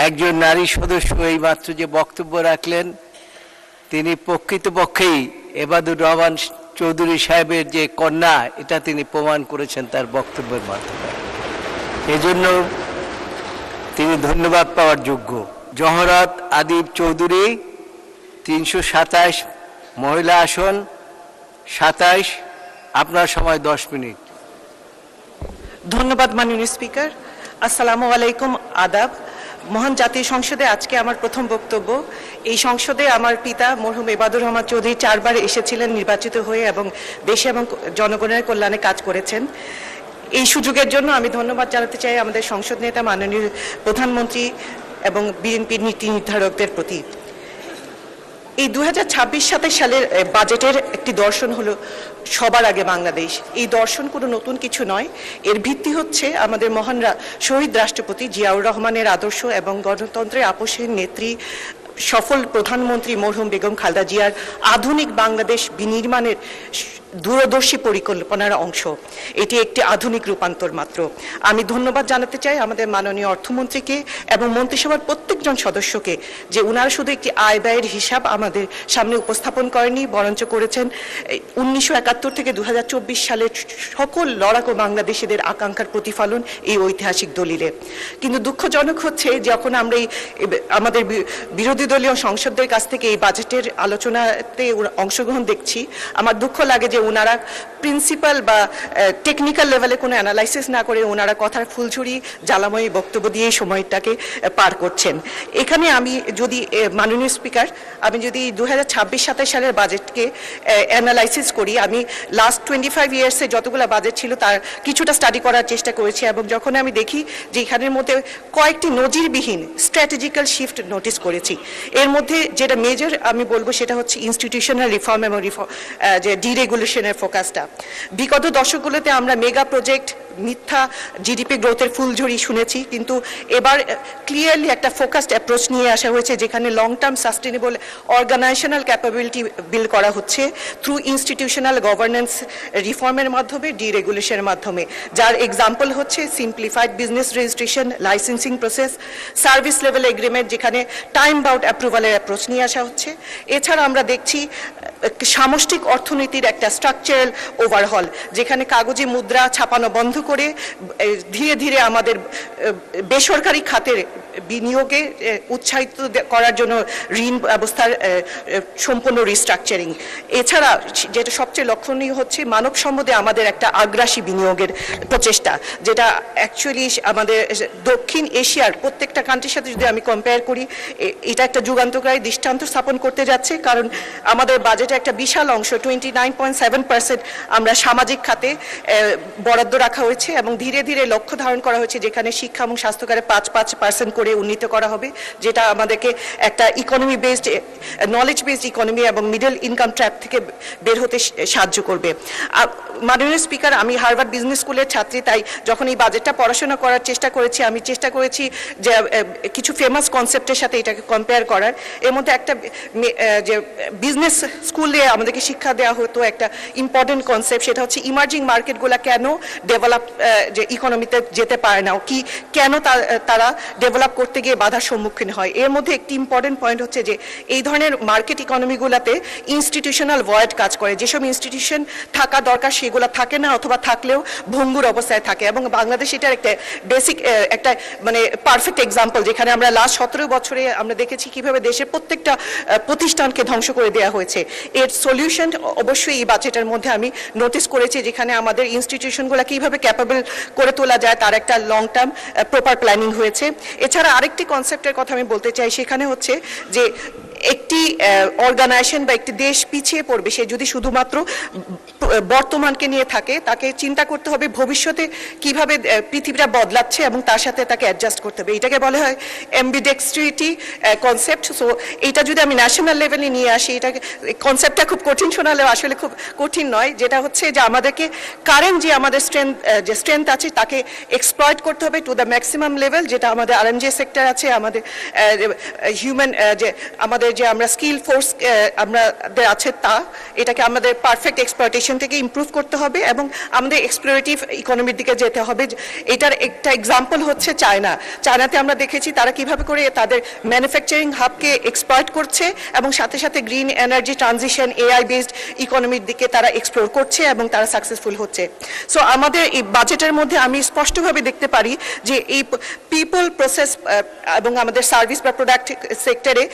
একজন নারী সদস্য এই মাত্র যে বক্তব্য রাখলেন তিনি প্রকৃতপক্ষেই এবাদুর রহমান চৌধুরী সাহেবের যে কন্যা এটা তিনি প্রমাণ করেছেন তার বক্তব্যের মাধ্যমে। এজন্য তিনি ধন্যবাদ পাওয়ার যোগ্য। জহরত আদিব চৌধুরী 327 মহিলা আসন 27, আপনার সময় 10 মিনিট। ধন্যবাদ মাননীয় স্পিকার। আসসালামু আলাইকুম, আদাব। মহান জাতীয় সংসদে আজকে আমার প্রথম বক্তব্য। এই সংসদে আমার পিতা মরহুম এবাদুর রহমান চৌধুরী 4 বার এসেছিলেন নির্বাচিত হয়ে এবং দেশে এবং জনগণের কল্যাণে কাজ করেছেন। এই সুযোগের জন্য আমি ধন্যবাদ জানাতে চাই আমাদের সংসদ নেতা মাননীয় প্রধানমন্ত্রী এবং বিএনপির নীতি নির্ধারকদের প্রতি। এই 2026-27 সালের বাজেটের একটি দর্শন হলো সবার আগে বাংলাদেশ। এই দর্শন কোনো নতুন কিছু নয়, এর ভিত্তি হচ্ছে আমাদের মহান শহীদ রাষ্ট্রপতি জিয়াউর রহমানের আদর্শ এবং গণতন্ত্রের আপোষহীন নেত্রী সফল প্রধানমন্ত্রী মরহুম বেগম খালেদা জিয়ার আধুনিক বাংলাদেশ বিনির্মাণের দূরদর্শী পরিকল্পনার অংশ। এটি একটি আধুনিক রূপান্তর মাত্র। আমি ধন্যবাদ জানাতে চাই আমাদের মাননীয় অর্থমন্ত্রীকে এবং মন্ত্রিসভার প্রত্যেকজন সদস্যকে যে ওনারা শুধু একটি আয় ব্যয়ের হিসাব আমাদের সামনে উপস্থাপন করেনি, বরঞ্চ করেছেন 1971 থেকে 2024 সালের সকল লড়াকু বাংলাদেশিদের আকাঙ্ক্ষার প্রতিফলন এই ঐতিহাসিক দলিলে। কিন্তু দুঃখজনক হচ্ছে যখন আমরা আমাদের বিরোধী দলীয় সংসদদের কাছ থেকে এই বাজেটের আলোচনাতে অংশগ্রহণ দেখছি, আমার দুঃখ লাগে যে ওনারা প্রিন্সিপাল বা টেকনিক্যাল লেভেলে কোনো অ্যানালাইসিস না করে ওনারা কথার ফুলঝুরি জ্বালাময়ী বক্তব্য দিয়ে সময়টাকে পার করছেন। এখানে আমি যদি মাননীয় স্পিকার আমি যদি 2026-27 সালের বাজেটকে অ্যানালাইসিস করি, আমি লাস্ট 25 ইয়ার্সে যতগুলো বাজেট ছিল তার কিছুটা স্টাডি করার চেষ্টা করেছি এবং যখন আমি দেখি যে এখানের মধ্যে কয়েকটি নজিরবিহীন স্ট্র্যাটেজিক্যাল শিফট নোটিস করেছি। এর মধ্যে যেটা মেজর আমি বলবো সেটা হচ্ছে ইনস্টিটিউশনাল রিফর্ম এবং যে ডিরেগুলেশনের ফোকাসটা। বিগত দশকগুলোতে আমরা মেগা প্রজেক্ট, মিথ্যা জিডিপি গ্রোথের ফুলঝুরি শুনেছি, কিন্তু এবার ক্লিয়ারলি একটা ফোকাসড অ্যাপ্রোচ নিয়ে আসা হয়েছে যেখানে long term sustainable organisational capability build করা হচ্ছে থ্রু ইনস্টিটিউশনাল গভর্নেন্স রিফর্মের মাধ্যমে, ডিরেগুলেশনের মাধ্যমে, যার এক্সাম্পল হচ্ছে simplified business registration, licensing process, service level agreement যেখানে টাইম বাউন্ড অ্যাপ্রুভালের অ্যাপ্রোচ নিয়ে আসা হচ্ছে। এছাড়া আমরা দেখছি সামষ্টিক অর্থনীতির একটা স্ট্রাকচারাল ওভারহল যেখানে কাগজে মুদ্রা ছাপানো বন্ধ করে ধীরে ধীরে আমাদের বেসরকারি খাতের বিনিয়োগে উৎসাহিত করার জন্য ঋণ ব্যবস্থার সম্পূর্ণ রিস্ট্রাকচারিং। এছাড়া যেটা সবচেয়ে লক্ষণীয় হচ্ছে মানব সম্পদে আমাদের একটা আগ্রাসী বিনিয়োগের প্রচেষ্টা, যেটা অ্যাকচুয়ালি আমাদের দক্ষিণ এশিয়ার প্রত্যেকটা কান্ট্রির সাথে যদি আমি কম্পেয়ার করি এটা একটা যুগান্তকারী দৃষ্টান্ত স্থাপন করতে যাচ্ছে। কারণ আমাদের বাজেটে একটা বিশাল অংশ 29.7% আমরা সামাজিক খাতে বরাদ্দ রাখা হয়েছে এবং ধীরে ধীরে লক্ষ্য ধারণ করা হয়েছে যেখানে শিক্ষা এবং স্বাস্থ্যকারে 5% করে উন্নীত করা হবে, যেটা আমাদেরকে একটা economy based knowledge based economy এবং মিডল ইনকাম ট্র্যাপ থেকে বের হতে সাহায্য করবে। মাননীয় স্পিকার, আমি হার্ভার্ড বিজনেস স্কুলের ছাত্রী, তাই যখন এই বাজেটটা পড়াশোনা করার চেষ্টা করেছি আমি চেষ্টা করেছি যে কিছু ফেমাস কনসেপ্টের সাথে এটাকে কম্পেয়ার করার। এর মধ্যে একটা যে বিজনেস স্কুলে আমাদেরকে শিক্ষা দেওয়া হতো একটা ইম্পর্টেন্ট কনসেপ্ট, সেটা হচ্ছে ইমার্জিং মার্কেটগুলো কেন ডেভেলপ যে ইকোনমিতে যেতে পারে না, কি কেন তারা ডেভেলপ করতে গিয়ে বাধার সম্মুখীন হয়। এর মধ্যে একটি ইম্পর্টেন্ট পয়েন্ট হচ্ছে যে এই ধরনের মার্কেট ইকোনমিগুলোতে ইনস্টিটিউশনাল ভয়েড কাজ করে, যেসব ইনস্টিটিউশন থাকা দরকার সেগুলো থাকে না অথবা থাকলেও ভঙ্গুর অবস্থায় থাকে এবং বাংলাদেশ এটার একটা বেসিক একটা মানে পারফেক্ট এক্সাম্পল, যেখানে আমরা লাস্ট 17 বছরে আমরা দেখেছি কিভাবে দেশের প্রত্যেকটা প্রতিষ্ঠানকে ধ্বংস করে দেওয়া হয়েছে। এর সলিউশন অবশ্যই এই বাজেটের মধ্যে আমি নোটিস করেছি যেখানে আমাদের ইনস্টিটিউশনগুলো কিভাবে ক্যাপাবল করে তোলা যায় তার একটা লং টার্ম প্রপার প্ল্যানিং হয়েছে। এছাড়া আরেকটি কনসেপ্টের কথা আমি বলতে চাই, সেখানে হচ্ছে যে একটি অর্গানাইজেশন বা একটি দেশ পিছিয়ে পড়বে সে যদি শুধুমাত্র বর্তমানকে নিয়ে থাকে, তাকে চিন্তা করতে হবে ভবিষ্যতে কিভাবে পৃথিবীটা বদলাচ্ছে এবং তার সাথে তাকে অ্যাডজাস্ট করতে হবে। এটাকে বলা হয় অ্যাম্বিডেক্সট্রিটি কনসেপ্ট। সো এটা যদি আমি ন্যাশনাল লেভেলে নিয়ে আসি, এটাকে কনসেপ্টটা খুব কঠিন শোনালেও আসলে খুব কঠিন নয়, যেটা হচ্ছে যে আমাদেরকে কারেন্ট যে আমাদের স্ট্রেংথ আছে তাকে এক্সপ্লয়েট করতে হবে টু দ্য ম্যাক্সিমাম লেভেল, যেটা আমাদের আরএমজি সেক্টর আছে, আমাদের হিউম্যান যে আমরা স্কিল ফোর্স আমাদের আছে তা, এটাকে আমাদের পারফেক্ট এক্সপ্লয়টেশন ফাউন্ডেশনটাকে ইমপ্রুভ করতে হবে এবং আমাদের এক্সপ্লোরেটিভ ইকোনমির দিকে যেতে হবে। এটার একটা এক্সাম্পল হচ্ছে চায়নাতে আমরা দেখেছি তারা কিভাবে করে তাদের ম্যানুফ্যাকচারিং হাবকে এক্সপ্লয়েট করছে এবং সাথে সাথে green energy transition AI based ইকোনমির দিকে তারা এক্সপ্লোর করছে এবং তারা সাকসেসফুল হচ্ছে। সো আমাদের এই বাজেটের মধ্যে আমি স্পষ্টভাবে দেখতে পারি যে এই পিপল প্রসেস এবং আমাদের সার্ভিস বা প্রোডাক্ট সেক্টরে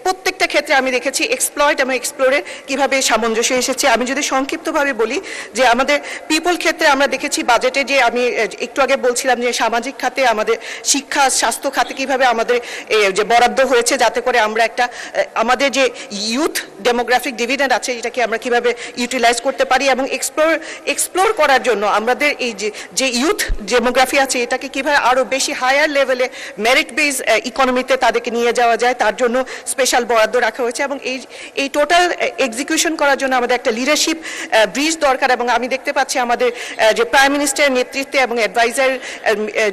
প্রত্যেকটা ক্ষেত্রে আমি দেখেছি এক্সপ্লয়েট এবং এক্সপ্লোরের কিভাবে সামঞ্জস্য এসেছে। আমি যদি সংক্ষিপ্তভাবে বলি যে আমাদের পিপল ক্ষেত্রে আমরা দেখেছি বাজেটে যে আমি একটু আগে বলছিলাম যে সামাজিক খাতে আমাদের শিক্ষা স্বাস্থ্য খাতে কিভাবে আমাদের যে বরাদ্দ হয়েছে যাতে করে আমরা একটা আমাদের যে ইউথ ডেমোগ্রাফিক ডিভিডেন্ড আছে এটাকে আমরা কিভাবে ইউটিলাইজ করতে পারি এবং এক্সপ্লোর করার জন্য আমাদের এই যে ইউথ ডেমোগ্রাফি আছে এটাকে কিভাবে আরো বেশি হায়ার লেভেলে মেরিট বেস ইকোনমিতে তাদেরকে নিয়ে যাওয়া যায় তার জন্য স্পেশাল বরাদ্দ রাখা হয়েছে এবং এই টোটাল এক্সিকিউশন করার জন্য আমাদের একটা লিডারশিপ ব্রিজ দরকার। এবং আমি দেখতে পাচ্ছি আমাদের যে প্রাইম মিনিস্টারের নেতৃত্বে এবং অ্যাডভাইজার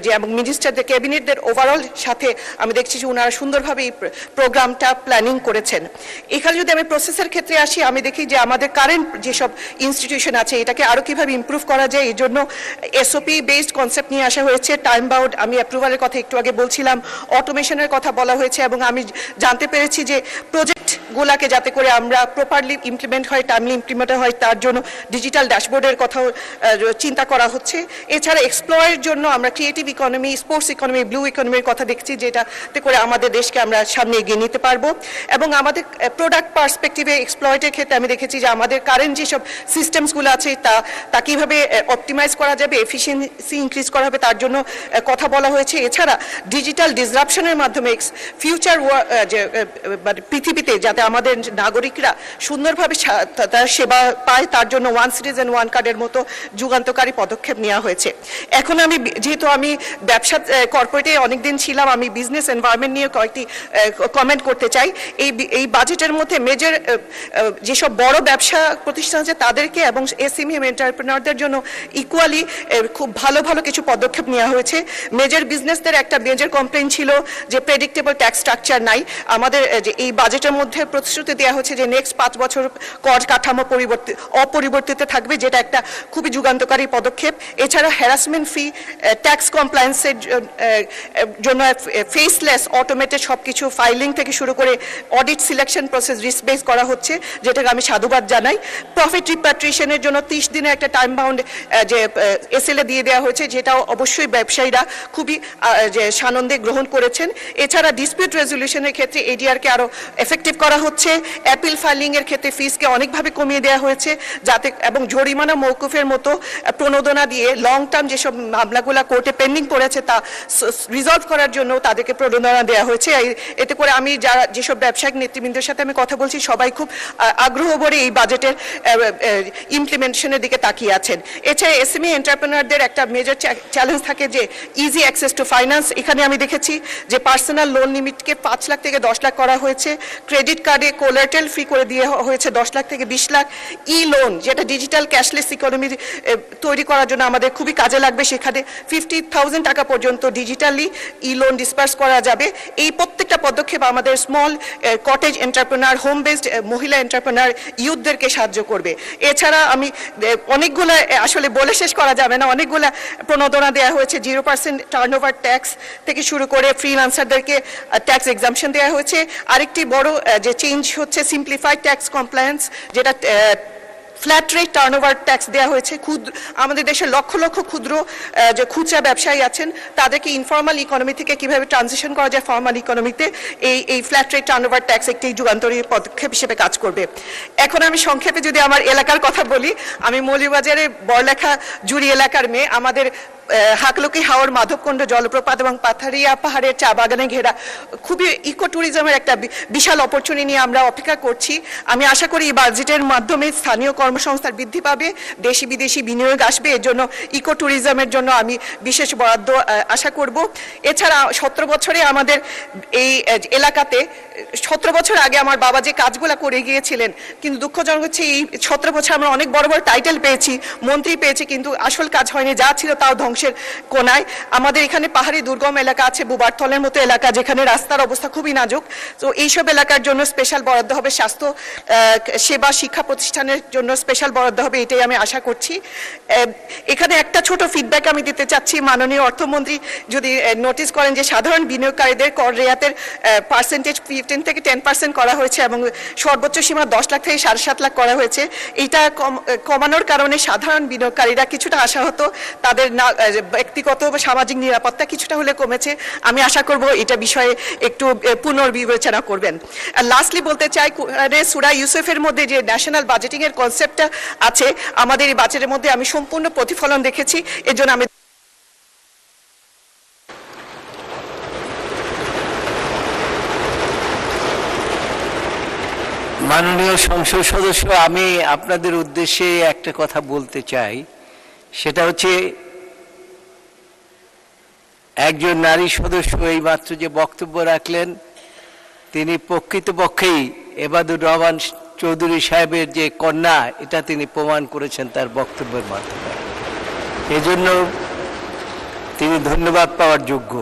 যে এবং মিনিস্টারদের ক্যাবিনেটদের ওভারঅল সাথে আমি দেখছি যে ওনারা সুন্দরভাবে এই প্রোগ্রামটা প্ল্যানিং করেছেন। এখানে যদি আমি প্রসেসের ক্ষেত্রে আসি আমি দেখি যে আমাদের কারেন্ট যেসব ইনস্টিটিউশন আছে এটাকে আরো কিভাবে ইমপ্রুভ করা যায় এই জন্য এসওপি বেসড কনসেপ্ট নিয়ে আসা হয়েছে। টাইম বাউন্ড আমি অ্যাপ্রুভালের কথা একটু আগে বলছিলাম, অটোমেশনের কথা বলা হয়েছে এবং আমি জানতে পেরেছি যে প্রজেক্টগুলোকে যাতে করে আমরা প্রপারলি ইমপ্লিমেন্ট হয় টাইমলি ইমপ্লিমেন্ট হয় তার জন্য ডিজিটাল ড্যাশবোর্ডের কথাও চিন্তা করা হচ্ছে। এছাড়া এক্সপ্লোরের জন্য আমরা creative economy sports economy blue ইকোনমির কথা দেখছি যেটাতে করে আমাদের দেশকে আমরা সামনে এগিয়ে নিতে পারবো। এবং আমাদের প্রোডাক্ট পার্সপেক্টিভে এক্সপ্লয়েটের ক্ষেত্রে আমি দেখেছি যে আমাদের কারেন্ট যেসব সিস্টেমসগুলো আছে তা কীভাবে অপটিমাইজ করা যাবে এফিসিয়েন্সি ইনক্রিজ করা হবে তার জন্য কথা বলা হয়েছে। এছাড়া ডিজিটাল ডিসরাপশনের মাধ্যমে ফিউচার মানে পৃথিবীতে যাতে আমাদের নাগরিকরা সুন্দরভাবে তার সেবা পায় তার জন্য ওয়ান সিটিজেন ওয়ান কার্ডের মতো যুগান্তকারী পদক্ষেপ নেওয়া হয়েছে। এখন আমি যেহেতু আমি ব্যবসা কর্পোরেটে অনেকদিন ছিলাম আমি বিজনেস এনভায়রনমেন্ট নিয়ে কয়েকটি কমেন্ট করতে চাই। এই বাজেটের মধ্যে মেজর যেসব বড় ব্যবসা প্রতিষ্ঠান আছে তাদেরকে এবং এসএমই এন্টারপ্রেনারদের জন্য ইকুয়ালি খুব ভালো ভালো কিছু পদক্ষেপ নেওয়া হয়েছে। মেজর বিজনেসদের একটা মেজর কমপ্লেইন ছিল যে প্রেডিক্টেবল ট্যাক্স স্ট্রাকচার নাই। আমাদের যে এই বাজেটের মধ্যে প্রতিশ্রুতি দেওয়া হয়েছে যে নেক্সট 5 বছর কর কাঠামো অপরিবর্তিত থাকবে যেটা একটা খুবই যুগান্তকারী পদক্ষেপ। এছাড়া হ্যারাসমেন্ট ফ্রি ট্যাক্স কমপ্লায়েন্সের জন্য ফেসলেস অটোমেটেড সবকিছু ফাইলিং থেকে শুরু করে audit selection process risk base করা হচ্ছে যেটাকে আমি সাধুবাদ জানাই। প্রফিট রিপ্যাট্রিয়েশনের জন্য 30 দিনের একটা টাইম বাউন্ড যে এসএলএ দিয়ে দেওয়া হয়েছে যেটাও অবশ্যই ব্যবসায়ীরা খুবই যে সানন্দে গ্রহণ করেছেন। এছাড়া ডিসপিউট রেজলিউশনের ক্ষেত্রে এডিআরকে আরো এফেক্টিভ করা হচ্ছে। অ্যাপিল ফাইলিং এর ক্ষেত্রে ফিসকে অনেকভাবে কমিয়ে দেওয়া হয়েছে যাতে এবং জরিমানা মওকুফের মতো প্রণোদনা দিয়ে লং টার্ম যেসব মামলাগুলো কোর্টে পেন্ডিং পড়েছে তা রিজলভ করার জন্য তাদেরকে প্রণোদনা দেওয়া হয়েছে। এতে করে আমি যেসব ব্যবসায়িক নেতৃবৃন্দের সাথে আমি কথা বলছি সবাই খুব আগ্রহ ভরে এই বাজেটের ইমপ্লিমেন্টেশনের দিকে তাকিয়ে আছেন। এছাড়া এসএমই এন্টারপ্রেনারদের একটা মেজর চ্যালেঞ্জ থাকে যে ইজি অ্যাক্সেস টু ফাইন্যান্স। এখানে আমি দেখেছি যে পার্সোনাল লোন লিমিটকে 5 লাখ থেকে 10 লাখ করা হয়েছে। ক্রেডিট কার্ডে কোলাটেরাল ফ্রি করে দিয়ে হয়েছে 10 লাখ থেকে 20 লাখ। ই লোন যেটা ডিজিটাল ক্যাশলেস ইকোনমি তৈরি করার জন্য আমাদের খুবই কাজে লাগবে সেখানে 50,000 টাকা পর্যন্ত ডিজিটালি ই লোন ডিসপার্স করা যাবে। এই প্রত্যেকটা পদক্ষেপ আমাদের small cottage entrepreneur home based মহিলা এন্টারপ্রেনার ইউথদেরকে সাহায্য করবে। এছাড়া আমি অনেকগুলো আসলে বলে শেষ করা যাবে না অনেকগুলো প্রণোদনা দেওয়া হয়েছে। 0% টার্নওভার ট্যাক্স থেকে শুরু করে ফ্রিল্যান্সারদেরকে ট্যাক্স এক্সাম্পশন দেওয়া হয়েছে। আরেকটি বড় যে চেঞ্জ হচ্ছে সিম্পলিফাইড ট্যাক্স কমপ্লায়েন্স যেটা ফ্ল্যাট রেট টার্নওভার ট্যাক্স দেওয়া হয়েছে। আমাদের দেশে লক্ষ লক্ষ ক্ষুদ্র যে খুচরা ব্যবসায়ী আছেন তাদেরকে ইনফর্মাল ইকোনমি থেকে কিভাবে ট্রানজিশন করা যায় ফর্মাল ইকোনমিতে এই ফ্ল্যাট রেট টার্নওভার ট্যাক্স একটি যুগান্তরী পদক্ষেপ হিসেবে কাজ করবে। এখন আমি সংক্ষেপে যদি আমার এলাকার কথা বলি আমি মৌলভীবাজারের বড়লেখা জুড়ি এলাকার মেয়ে। আমাদের হাকলকি হাওর মাধবকুণ্ড জলপ্রপাত এবং পাথারিয়া পাহাড়ের চা বাগানে ঘেরা খুবই ইকো ট্যুরিজমের একটা বিশাল অপরচুনিটি নিয়ে আমরা অপেক্ষা করছি। আমি আশা করি এই বাজেটের মাধ্যমে স্থানীয় কর্মসংস্থান বৃদ্ধি পাবে দেশি বিদেশি বিনিয়োগ আসবে। এর জন্য ইকো ট্যুরিজমের জন্য আমি বিশেষ বরাদ্দ আশা করব। এছাড়া 17 বছরে আমাদের এই এলাকাতে 17 বছর আগে আমার বাবা যে কাজগুলো করে গিয়েছিলেন কিন্তু দুঃখজনক হচ্ছে এই 17 বছর আমরা অনেক বড় বড় টাইটেল পেয়েছি মন্ত্রী পেয়েছি কিন্তু আসল কাজ হয়নি যা ছিল তাও ধ্বংসের কোনায়। আমাদের এখানে পাহাড়ি দুর্গম এলাকা আছে বুবারথলের মতো এলাকা যেখানে রাস্তার অবস্থা খুবই নাজুক। তো এইসব এলাকার জন্য স্পেশাল বরাদ্দ হবে। স্বাস্থ্য সেবা শিক্ষা প্রতিষ্ঠানের জন্য স্পেশাল বরাদ্দ হবে, এটাই আমি আশা করছি। এখানে একটা ছোট ফিডব্যাক আমি দিতে চাচ্ছি, মাননীয় অর্থমন্ত্রী যদি নোটিস করেন যে সাধারণ বিনিয়োগকারীদের কর রেয়াতের পার্সেন্টেজ 15 থেকে 10% করা হয়েছে এবং সর্বোচ্চ সীমা 10 লাখ থেকে 7.5 লাখ করা হয়েছে। এইটা কমানোর কারণে সাধারণ বিনিয়োগকারীরা কিছুটা আশাহত, তাদের ব্যক্তিগত বা সামাজিক নিরাপত্তা কিছুটা হলে কমেছে। আমি আশা করব এটা বিষয়ে একটু পুনর্বিবেচনা করবেন। আর লাস্টলি বলতে চাই, সূরা ইউসুফের মধ্যে যে ন্যাশনাল বাজেটিং এর কনসেপ্টটা আছে, আমাদের এই বাজেটের মধ্যে আমি সম্পূর্ণ প্রতিফলন দেখেছি। এর জন্য আমি মাননীয় সংসদ সদস্য, আমি আপনাদের উদ্দেশ্যে একটা কথা বলতে চাই। সেটা হচ্ছে, একজন নারী সদস্য এই মাত্র যে বক্তব্য রাখলেন, তিনি প্রকৃতপক্ষেই এবাদুর রহমান চৌধুরী সাহেবের যে কন্যা, এটা তিনি প্রমাণ করেছেন তার বক্তব্যের মাধ্যমে। এজন্য তিনি ধন্যবাদ পাওয়ার যোগ্য।